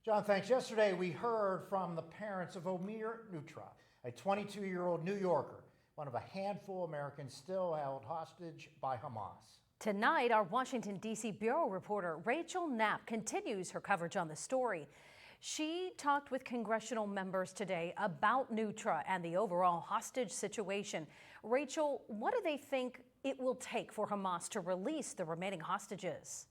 John, thanks. Yesterday, we heard from the parents of Omer Nutra, a 22-year-old New Yorker, one of a handful of Americans still held hostage by Hamas. Tonight, our Washington, D.C. Bureau reporter Rachel Knapp continues her coverage on the story. She talked with congressional members today about Nutra and the overall hostage situation. Rachel, what do they think it will take for Hamas to release the remaining hostages?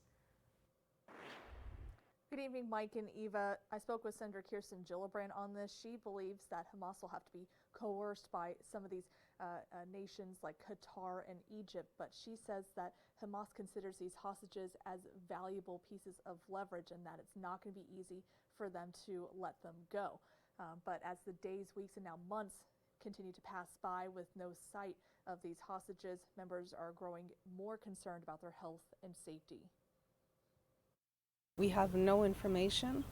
Good evening, Mike and Eva. I spoke with Senator Kirsten Gillibrand on this. She believes that Hamas will have to be coerced by some of these nations like Qatar and Egypt, but she says that Hamas considers these hostages as valuable pieces of leverage and that it's not going to be easy for them to let them go. But as the days, weeks, and now months continue to pass by with no sight of these hostages, members are growing more concerned about their health and safety. We have no information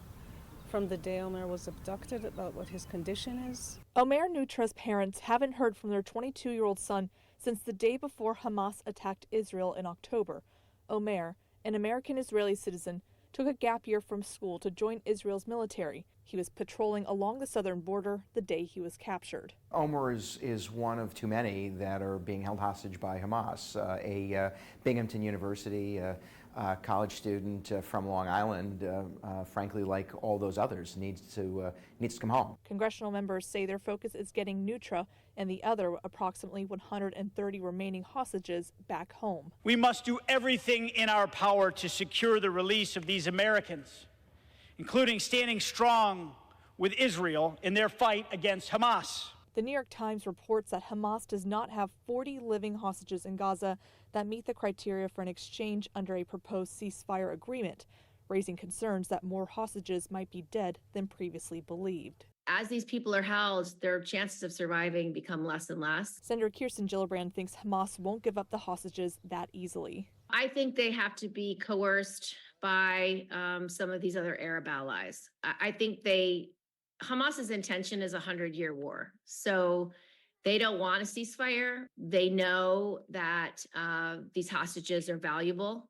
from the day Omer was abducted about what his condition is. Omer Nutra's parents haven't heard from their 22-year-old son since the day before Hamas attacked Israel in October. Omer, an American-Israeli citizen, took a gap year from school to join Israel's military. He was patrolling along the southern border the day he was captured. Omer is one of too many that are being held hostage by Hamas. A Binghamton University college student from Long Island, frankly, like all those others, needs to come home. Congressional members say their focus is getting Nutra and the other approximately 130 remaining hostages back home. We must do everything in our power to secure the release of these Americans, including standing strong with Israel in their fight against Hamas. The New York Times reports that Hamas does not have 40 living hostages in Gaza that meet the criteria for an exchange under a proposed ceasefire agreement, raising concerns that more hostages might be dead than previously believed. As these people are held, their chances of surviving become less and less. Senator Kirsten Gillibrand thinks Hamas won't give up the hostages that easily. I think they have to be coerced by some of these other Arab allies. I think Hamas's intention is a 100-year war. So they don't want a ceasefire. They know that these hostages are valuable.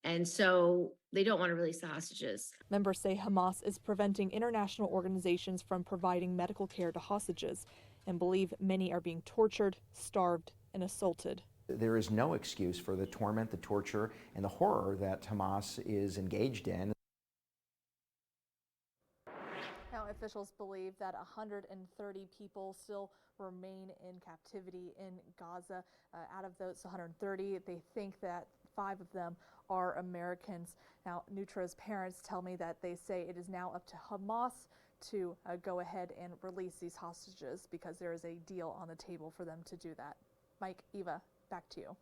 And so they don't want to release the hostages. Members say Hamas is preventing international organizations from providing medical care to hostages and believe many are being tortured, starved, and assaulted. There is no excuse for the torment, the torture, and the horror that Hamas is engaged in. Now, officials believe that 130 people still remain in captivity in Gaza. Out of those 130, they think that 5 of them are Americans. Now, Nutra's parents tell me that they say it is now up to Hamas to go ahead and release these hostages because there is a deal on the table for them to do that. Mike, Eva, back to you.